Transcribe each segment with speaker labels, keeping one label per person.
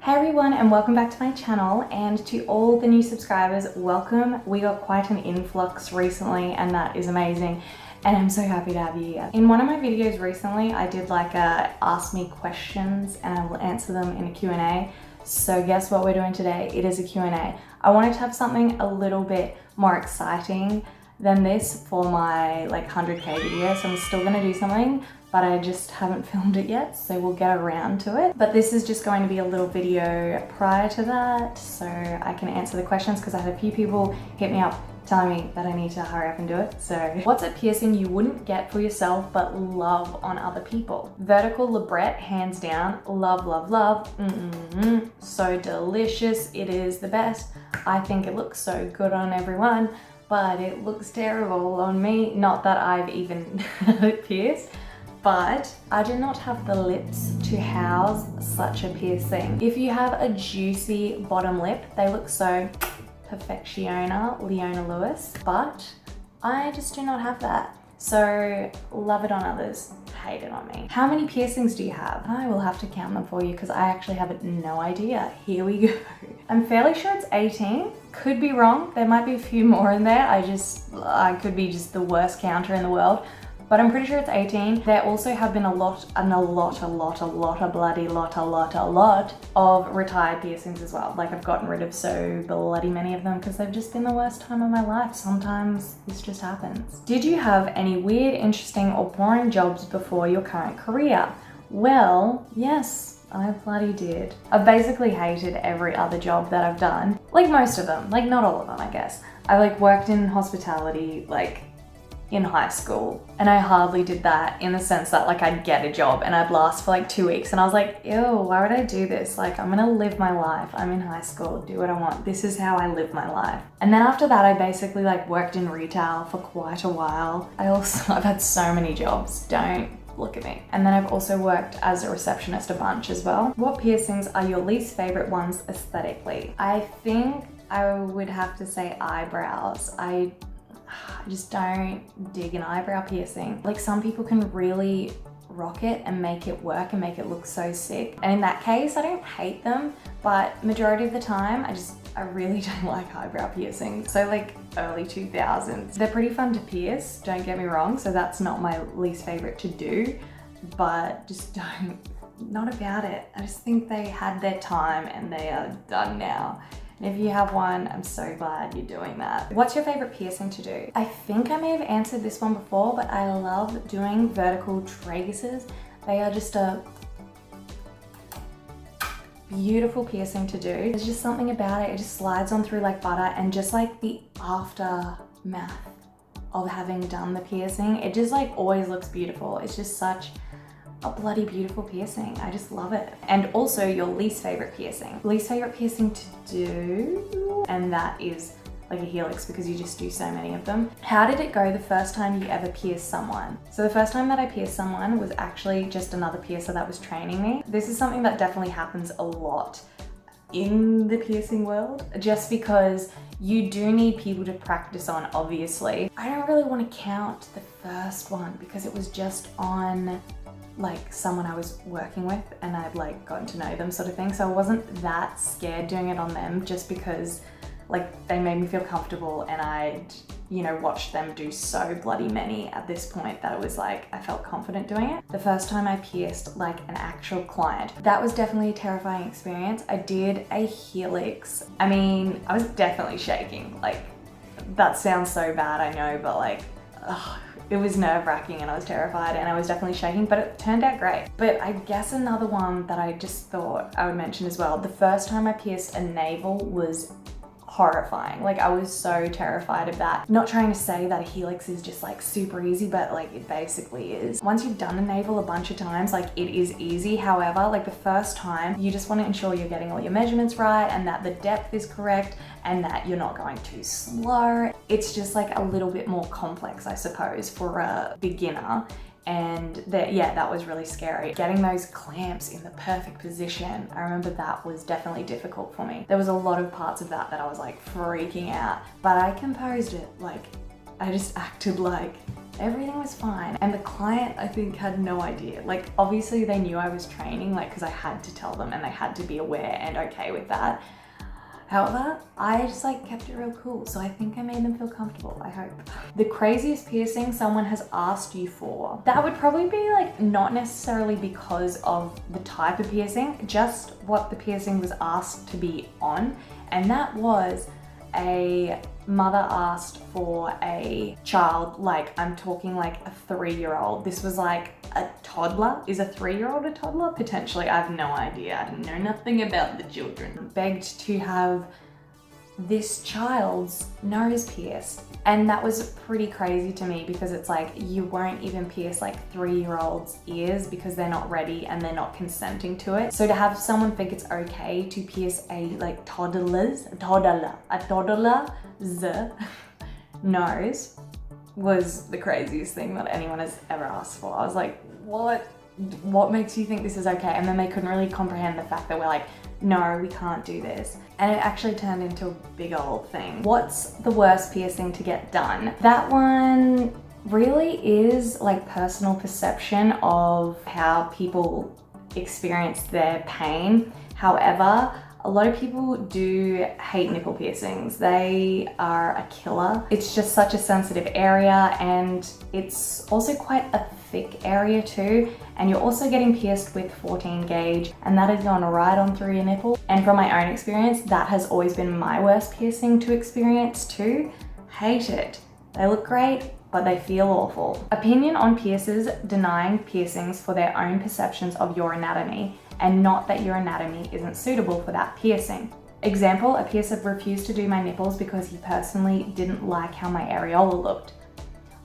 Speaker 1: Hey everyone, and welcome back to my channel, and to all the new subscribers, welcome. We got quite an influx recently and that is amazing, and I'm so happy to have you here. In one of my videos recently, I did like a ask me questions and I will answer them in a Q&A. So guess what we're doing today? It is a Q&A. I wanted to have something a little bit more exciting than this for my like 100K video, so I'm still gonna do something, but I just haven't filmed it yet, so we'll get around to it. But this is just going to be a little video prior to that, so I can answer the questions, because I had a few people hit me up telling me that I need to hurry up and do it. So, what's a piercing you wouldn't get for yourself but love on other people? Vertical labret, hands down. Love, love, love. So delicious. It is the best. I think it looks so good on everyone, but it looks terrible on me. Not that I've even had it pierced, but I do not have the lips to house such a piercing. If you have a juicy bottom lip, they look so perfectiona, Leona Lewis, but I just do not have that. So love it on others, hate it on me. How many piercings do you have? I will have to count them for you because I actually have no idea. Here we go. I'm fairly sure it's 18. Could be wrong. There might be a few more in there. I could be just the worst counter in the world, but I'm pretty sure it's 18. There also have been a lot of retired piercings as well. Like, I've gotten rid of so bloody many of them because they've just been the worst time of my life. Sometimes this just happens. Did you have any weird, interesting, or boring jobs before your current career? Well, yes, I bloody did. I've basically hated every other job that I've done. Like most of them, like not all of them, I guess. I like worked in hospitality, like in high school, and I hardly did that, in the sense that like I'd get a job and I'd last for like 2 weeks and I was like, ew, why would I do this? Like, I'm gonna live my life. I'm in high school, do what I want. This is how I live my life. And then after that, I basically like worked in retail for quite a while. I've had so many jobs, don't look at me. And then I've also worked as a receptionist a bunch as well. What piercings are your least favorite ones aesthetically? I think I would have to say eyebrows. I just don't dig an eyebrow piercing. Like, some people can really rock it and make it work and make it look so sick. And in that case, I don't hate them, but majority of the time, I really don't like eyebrow piercings. So like early 2000s. They're pretty fun to pierce, don't get me wrong. So that's not my least favorite to do, but just not about it. I just think they had their time and they are done now. And if you have one, I'm so glad you're doing that. What's your favorite piercing to do? I think I may have answered this one before, but I love doing vertical traguses. They are just a beautiful piercing to do. There's just something about it. It just slides on through like butter, and just like the aftermath of having done the piercing, it just like always looks beautiful. It's just such a bloody beautiful piercing. I just love it. And also your least favorite piercing. Least favorite piercing to do, and that is like a helix, because you just do so many of them. How did it go the first time you ever pierced someone? So the first time that I pierced someone was actually just another piercer that was training me. This is something that definitely happens a lot in the piercing world, just because you do need people to practice on, obviously. I don't really want to count the first one because it was just on like someone I was working with and I'd like gotten to know them, sort of thing. So I wasn't that scared doing it on them, just because like they made me feel comfortable, and I'd, you know, watched them do so bloody many at this point that it was like I felt confident doing it. The first time I pierced like an actual client, that was definitely a terrifying experience. I did a helix. I mean, I was definitely shaking. Like, that sounds so bad, I know, but like, it was nerve-wracking and I was terrified and I was definitely shaking, but it turned out great. But I guess another one that I just thought I would mention as well, the first time I pierced a navel was horrifying. Like, I was so terrified of that. Not trying to say that a helix is just like super easy, but like it basically is. Once you've done a navel a bunch of times, like it is easy. However, like the first time, you just want to ensure you're getting all your measurements right and that the depth is correct and that you're not going too slow. It's just like a little bit more complex, I suppose, for a beginner. And that was really scary. Getting those clamps in the perfect position, I remember that was definitely difficult for me. There was a lot of parts of that I was like freaking out, but I composed it. Like, I just acted like Everything was fine. And the client, I think, had no idea. Like, obviously they knew I was training, like, because I had to tell them and they had to be aware and okay with that. However, I just like kept it real cool. So I think I made them feel comfortable, I hope. The craziest piercing someone has asked you for. That would probably be like, not necessarily because of the type of piercing, just what the piercing was asked to be on. And that was a mother asked for a child, like I'm talking like a 3-year-old. This was like a toddler. Is a 3-year-old a toddler? Potentially, I have no idea. I know nothing about the children. Begged to have this child's nose pierced. And that was pretty crazy to me because it's like, you won't even pierce like 3-year-olds' ears because they're not ready and they're not consenting to it. So to have someone think it's okay to pierce a like toddler's nose was the craziest thing that anyone has ever asked for. I was like, what makes you think this is okay? And then they couldn't really comprehend the fact that we're like, no, we can't do this. And it actually turned into a big old thing. What's the worst piercing to get done? That one really is like personal perception of how people experience their pain. However, a lot of people do hate nipple piercings. They are a killer. It's just such a sensitive area and it's also quite a thick area too. And you're also getting pierced with 14 gauge and that is going right on through your nipple. And from my own experience, that has always been my worst piercing to experience too. Hate it. They look great, but they feel awful. Opinion on piercers denying piercings for their own perceptions of your anatomy and not that your anatomy isn't suitable for that piercing. Example, a piercer refused to do my nipples because he personally didn't like how my areola looked.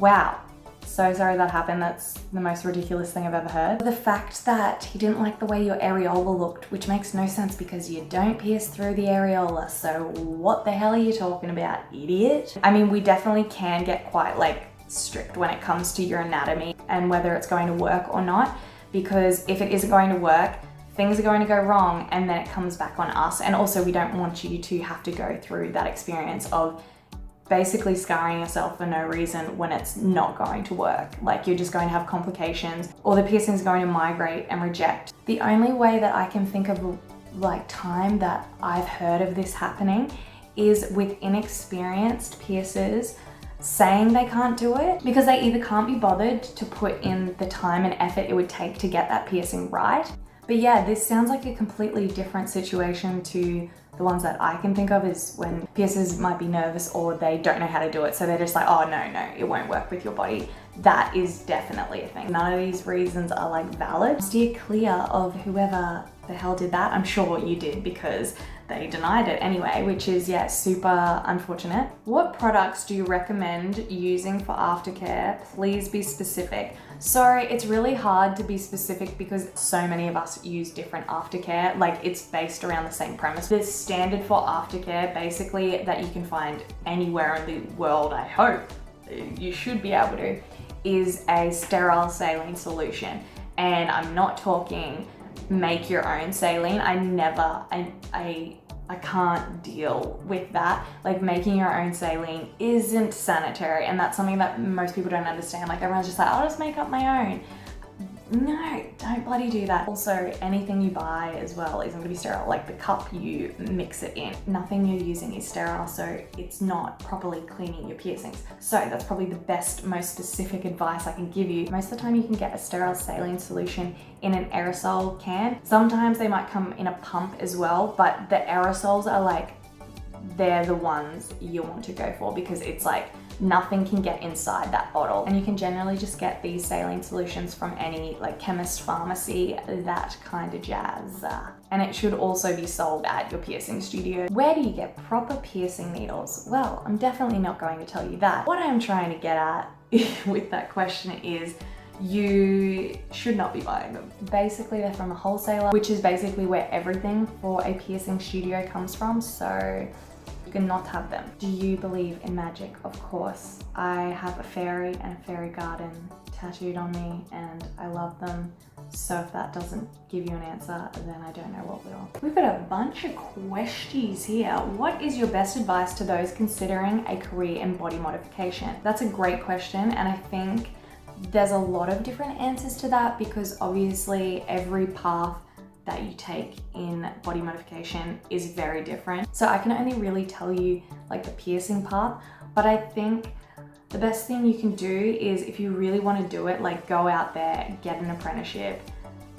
Speaker 1: Wow, so sorry that happened. That's the most ridiculous thing I've ever heard. The fact that he didn't like the way your areola looked, which makes no sense because you don't pierce through the areola, so what the hell are you talking about, idiot? I mean, we definitely can get quite like strict when it comes to your anatomy and whether it's going to work or not, because if it isn't going to work, things are going to go wrong and then it comes back on us. And also we don't want you to have to go through that experience of basically scarring yourself for no reason when it's not going to work. Like you're just going to have complications or the piercing's going to migrate and reject. The only way that I can think of like time that I've heard of this happening is with inexperienced piercers saying they can't do it because they either can't be bothered to put in the time and effort it would take to get that piercing right. But yeah, this sounds like a completely different situation to the ones that I can think of is when piercers might be nervous or they don't know how to do it. So they're just like, oh no, it won't work with your body. That is definitely a thing. None of these reasons are like valid. Steer clear of whoever the hell did that. I'm sure you did because they denied it anyway, which is, yeah, super unfortunate. What products do you recommend using for aftercare? Please be specific. Sorry, it's really hard to be specific because so many of us use different aftercare. Like it's based around the same premise. The standard for aftercare, basically, that you can find anywhere in the world, I hope you should be able to, is a sterile saline solution. And I'm not talking make your own saline. I can't deal with that. Like making your own saline isn't sanitary, and that's something that most people don't understand. Like everyone's just like, I'll just make up my own. No, don't bloody do that. Also, anything you buy as well isn't gonna be sterile. Like the cup you mix it in, nothing you're using is sterile, so it's not properly cleaning your piercings. So that's probably the best, most specific advice I can give you. Most of the time you can get a sterile saline solution in an aerosol can. Sometimes they might come in a pump as well, but the aerosols are like, they're the ones you want to go for because it's like, nothing can get inside that bottle. And you can generally just get these saline solutions from any like chemist, pharmacy, that kind of jazz. And it should also be sold at your piercing studio. Where do you get proper piercing needles? Well, I'm definitely not going to tell you that. What I'm trying to get at with that question is you should not be buying them. Basically, they're from a wholesaler, which is basically where everything for a piercing studio comes from. So you cannot have them. Do you believe in magic? Of course. I have a fairy and a fairy garden tattooed on me and I love them. So if that doesn't give you an answer, then I don't know what will. We've got a bunch of questions here. What is your best advice to those considering a career in body modification? That's a great question, and I think there's a lot of different answers to that because obviously every path that you take in body modification is very different. So I can only really tell you like the piercing path, but I think the best thing you can do is if you really want to do it, like go out there, get an apprenticeship,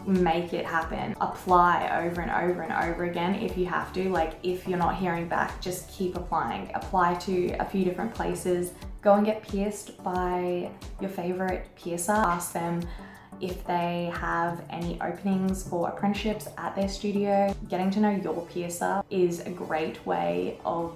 Speaker 1: make it happen, apply over and over and over again if you have to. Like if you're not hearing back, just keep applying. Apply to a few different places. Go and get pierced by your favorite piercer. Ask them if they have any openings for apprenticeships at their studio. Getting to know your piercer is a great way of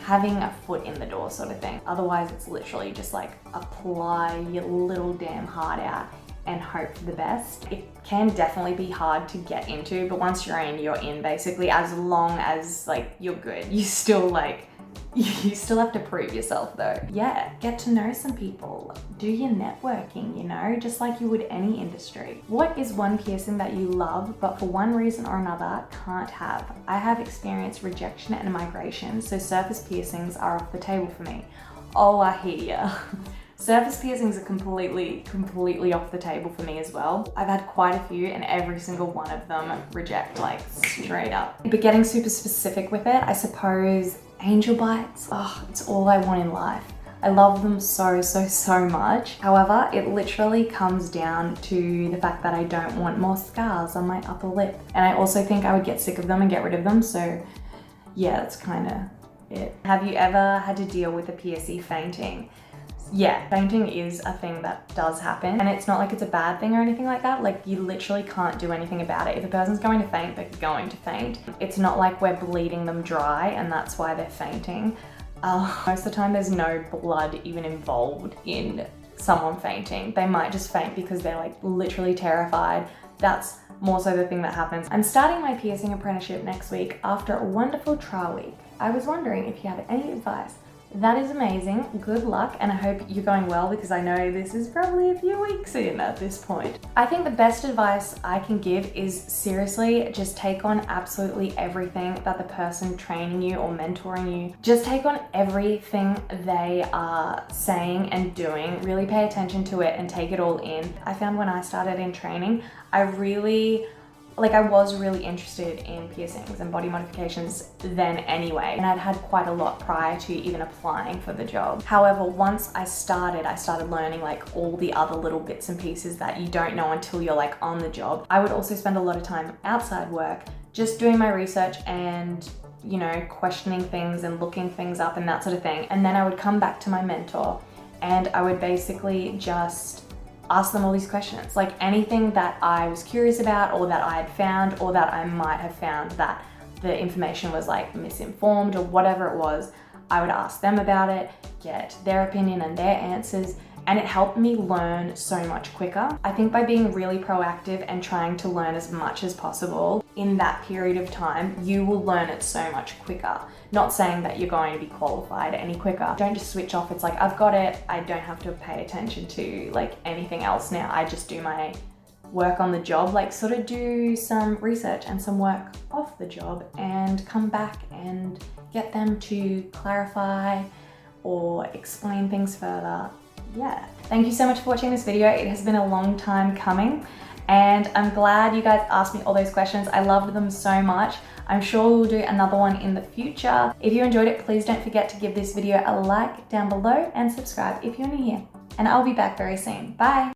Speaker 1: having a foot in the door sort of thing. Otherwise it's literally just like apply your little damn heart out and hope for the best. It can definitely be hard to get into, but once you're in basically, as long as like you're good. You still have to prove yourself though. Yeah, get to know some people, do your networking, you know, just like you would any industry. What is one piercing that you love but for one reason or another can't have? I have experienced rejection and migration, so surface piercings are off the table for me. Oh, I hear ya. Surface piercings are completely off the table for me as well. I've had quite a few and every single one of them reject, like straight up. But getting super specific with it, I suppose angel bites, oh, it's all I want in life. I love them so much. However, it literally comes down to the fact that I don't want more scars on my upper lip. And I also think I would get sick of them and get rid of them. So yeah, that's kind of it. Have you ever had to deal with a PSE fainting? Yeah, fainting is a thing that does happen, and it's not like it's a bad thing or anything like that. Like you literally can't do anything about it. If a person's going to faint, they're going to faint. It's not like we're bleeding them dry and that's why they're fainting. Most of the time there's no blood even involved in someone fainting. They might just faint because they're like literally terrified. That's more so the thing that happens. I'm starting my piercing apprenticeship next week after a wonderful trial week. I was wondering if you have any advice. That is amazing. Good luck, and I hope you're going well because I know this is probably a few weeks in at this point. I think the best advice I can give is seriously just take on absolutely everything that the person training you or mentoring you, just take on everything they are saying and doing. Really pay attention to it and take it all in. I found when I started in training, I was really interested in piercings and body modifications then anyway, and I'd had quite a lot prior to even applying for the job. However, once I started learning like all the other little bits and pieces that you don't know until you're like on the job. I would also spend a lot of time outside work just doing my research and, you know, questioning things and looking things up and that sort of thing. And then I would come back to my mentor and I would basically just ask them all these questions, like anything that I was curious about or that I had found or that I might have found that the information was like misinformed or whatever it was. I would ask them about it, get their opinion and their answers, and it helped me learn so much quicker. I think by being really proactive and trying to learn as much as possible in that period of time, you will learn it so much quicker. Not saying that you're going to be qualified any quicker. Don't just switch off. It's like, I've got it. I don't have to pay attention to like anything else now. I just do my work on the job, like sort of do some research and some work off the job and come back and get them to clarify or explain things further. Yeah. Thank you so much for watching this video. It has been a long time coming and I'm glad you guys asked me all those questions. I loved them so much. I'm sure we'll do another one in the future. If you enjoyed it, please don't forget to give this video a like down below and subscribe if you're new here. And I'll be back very soon. Bye.